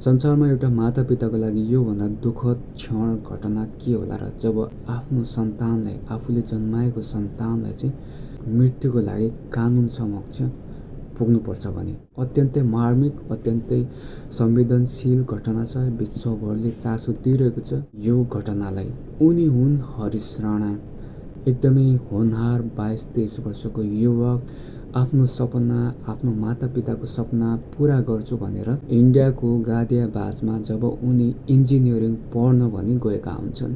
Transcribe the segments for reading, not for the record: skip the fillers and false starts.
संसारमा एउटा मातापिताको लागि योभन्दा दुःखद क्षण घटना के होला र जब आफ्नो सन्तानलाई, आफूले जन्माएको सन्तानलाई चाहिँ मृत्युको लागि कानुन समक्ष पुग्नुपर्छ भने। अत्यन्तै मार्मिक, अत्यन्तै संवेदनशील घटना छ। विश्वभरले चासो दिइरहेको छ यो घटनालाई। उनी हुन् हरिश राणा, एकदमै होनहार 22-23 वर्षको युवक। आफ्नो सपना, आफ्नो मातापिताको सपना पुरा गर्छु भनेर इन्डियाको गादियाबाजमा जब उनी इन्जिनियरिङ पढ्न भनी गएका हुन्छन्।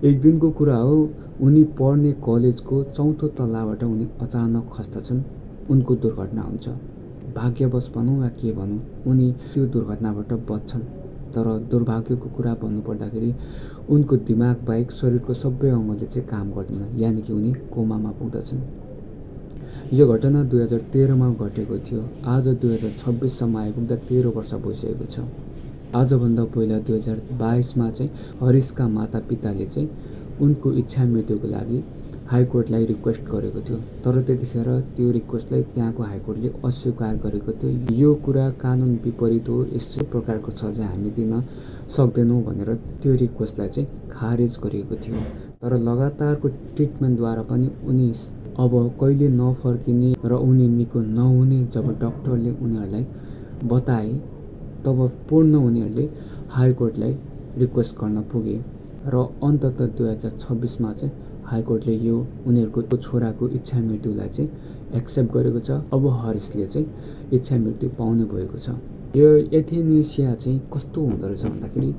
एक दिनको कुरा हो, उनी पढ्ने कलेजको 4औं तल्लाबाट उनी अचानक खस्दछन्। उनको दुर्घटना हुन्छ। भाग्यवश भनौँ वा के भनौँ, उनी त्यो दुर्घटनाबाट बच्छन्। तर दुर्भाग्यको कुरा भन्नुपर्दाखेरि उनको दिमाग बाहेक शरीरको सबै अङ्गले चाहिँ काम गर्दैन, यानि कि उनी कोमामा पुग्दछन्। यो घटना 2013मा घटेको थियो। आज 2026सम्म आइपुग्दा 13 वर्ष भइसकेको छ। आजभन्दा पहिला 2022मा चाहिँ हरिशका मातापिताले चाहिँ उनको इच्छा मृत्युको लागि हाइकोर्टलाई रिक्वेस्ट गरेको थियो। तर त्यतिखेर त्यो रिक्वेस्टलाई त्यहाँको हाइकोर्टले अस्वीकार गरेको थियो। यो कुरा कानुन विपरीत हो, यस्तो प्रकारको सजाय हामी दिन सक्दैनौँ भनेर त्यो रिक्वेस्टलाई चाहिँ खारेज गरिएको थियो। तर लगातारको ट्रिटमेन्टद्वारा पनि उनी अब कहिले नफर्किने र उनी निको नहुने जब डाक्टरले उनीहरूलाई बताए, तब पूर्ण उनीहरूले हाइकोर्टलाई रिक्वेस्ट गर्न पुगे र अन्ततः 2026मा चाहिँ हाइकोर्टले यो उनीहरूको छोराको इच्छा मृत्युलाई चाहिँ एक्सेप्ट गरेको छ। अब हरिशले चाहिँ इच्छा मृत्यु पाउने भएको छ। यो एथेनेसिया चाहिँ कस्तो हुँदो रहेछ भन्दाखेरि,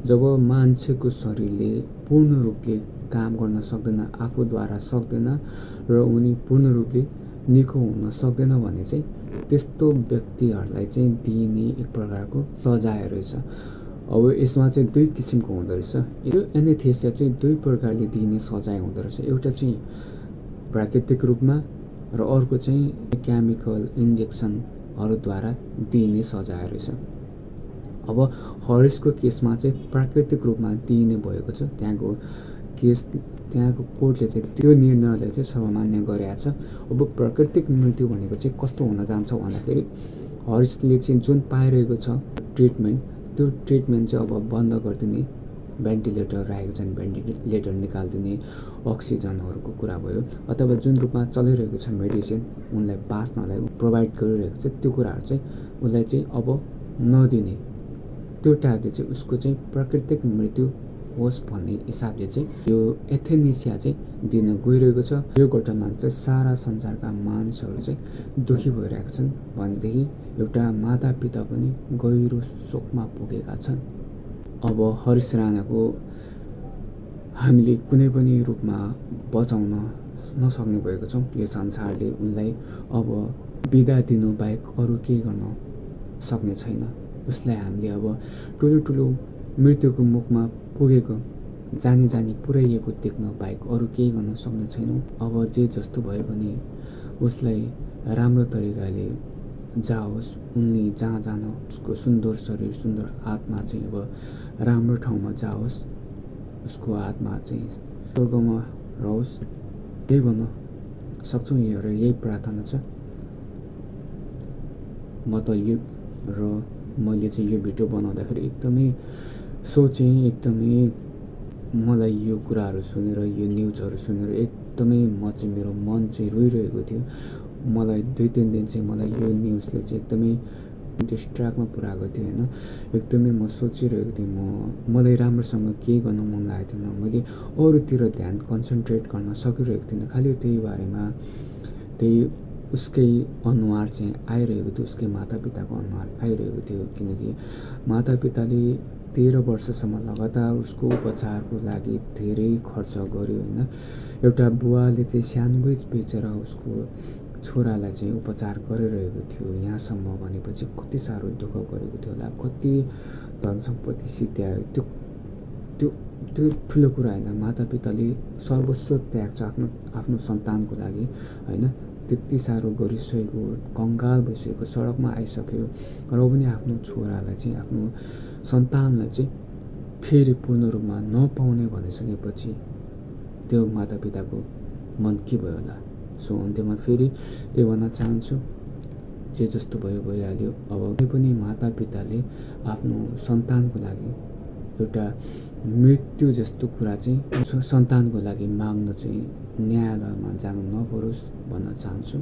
जब मान्छेको शरीरले पूर्ण रूपले काम गर्न सक्दैन, आफूद्वारा सक्दैन र उनी पूर्ण रूपले निको हुन सक्दैन भने चाहिँ त्यस्तो व्यक्तिहरूलाई चाहिँ दिइने एक प्रकारको सजाय रहेछ। अब यसमा चाहिँ दुई किसिमको हुँदो रहेछ। यो एनेस्थेसिया चाहिँ दुई प्रकारले दिइने सजाय हुँदो रहेछ। एउटा चाहिँ प्राकृतिक रूपमा र अर्को चाहिँ केमिकल इन्जेक्सनहरूद्वारा दिइने सजाय रहेछ। अब हरिशको केसमा चाहिँ प्राकृतिक रूपमा दिइने भएको छ। त्यहाँको कोर्टले चाहिँ त्यो निर्णयलाई चाहिँ सर्वमान्य गरेको छ। अब प्राकृतिक मृत्यु भनेको चाहिँ कस्तो हुन जान्छ भन्दाखेरि, हरिशले चाहिँ जुन पाइरहेको छ ट्रिटमेन्ट, त्यो ट्रिटमेन्ट चाहिँ अब बन्द गरिदिने, भेन्टिलेटर राखेको छन्, भेन्टिलेटर निकालिदिने, अक्सिजनहरूको कुरा भयो, अथवा जुन रूपमा चलिरहेको छ मेडिसिन उनलाई बाँच्नलाई प्रोभाइड गरिरहेको छ, त्यो कुराहरू चाहिँ उसलाई चाहिँ अब नदिने। त्यो टाइपले चाहिँ उसको चाहिँ प्राकृतिक मृत्यु होस् भन्ने हिसाबले चाहिँ यो एथेनेसिया चाहिँ दिन गइरहेको छ। यो घटनाले चाहिँ सारा संसारका मानिसहरू चाहिँ दुखी भइरहेका छन् भनेदेखि एउटा मातापिता पनि गहिरो शोकमा पुगेका छन्। अब हरिश राणाको हामीले कुनै पनि रूपमा बचाउन नसक्ने भएको छौँ। यो संसारले उनलाई अब बिदा दिनु बाहेक अरू केही गर्न सक्ने छैन। उसलाई हामीले अब ठुलो मृत्युको मुखमा पुगेको, जानी पुर्याइएको देख्न बाहेक अरू केही गर्न सक्ने छैनौँ। अब जे जस्तो भयो भने उसलाई राम्रो तरिकाले जाओस्, उनले जहाँ जान उसको सुन्दर शरीर, सुन्दर आत्मा चाहिँ अब राम्रो ठाउँमा जाओस्, उसको आत्मा चाहिँ स्वर्गमा रहोस्, यही भन्न सक्छौँ। यही प्रार्थना छ। म त यो र मैले चाहिँ यो भिडियो बनाउँदाखेरि एकदमै सोचेँ, एकदमै मलाई यो कुराहरू सुनेर, यो न्युजहरू सुनेर एकदमै मेरो मन चाहिँ रोइरहेको थियो। मलाई 2-3 दिन चाहिँ मलाई यो न्युजले चाहिँ एकदमै डिस्ट्र्याक्टमा पुऱ्याएको थियो होइन। एकदमै म सोचिरहेको थिएँ, मलाई राम्रोसँग केही गर्न मन लागेको थिएन। मैले अरूतिर ध्यान कन्सन्ट्रेट गर्न सकिरहेको थिइनँ। खालि त्यही बारेमा, त्यही उसकै अनुहार चाहिँ आइरहेको थियो, उसकै मातापिताको अनुहार आइरहेको थियो। किनकि मातापिताले 13 वर्षसम्म लगातार उसको उपचारको लागि धेरै खर्च गर्यो होइन। एउटा बुवाले चाहिँ स्यान्डविच बेचेर उसको छोरालाई चाहिँ उपचार गरिरहेको थियो। यहाँसम्म भनेपछि कति साह्रो दुःख गरेको थियो होला, कति धन सम्पत्ति सिद्ध्यायो। त्यो ठुलो कुरा होइन। मातापिताले सर्वस्व त्याग्छ आफ्नो सन्तानको लागि होइन। त्यति साह्रो गरिसकेको, कङ्गाल भइसकेको, सडकमा आइसक्यो र पनि आफ्नो छोरालाई चाहिँ, आफ्नो सन्तानलाई चाहिँ फेरि पूर्ण रूपमा नपाउने भनिसकेपछि त्यो मातापिताको मन के भयो होला। सो अन्त्यमा फेरि त्यही भन्न चाहन्छु, जे जस्तो भयो भइहाल्यो। अब कुनै पनि मातापिताले आफ्नो सन्तानको लागि एउटा मृत्यु जस्तो कुरा चाहिँ सन्तानको लागि माग्न चाहिँ न्यायालयमा जानु नपरोस् भन्न चाहन्छु।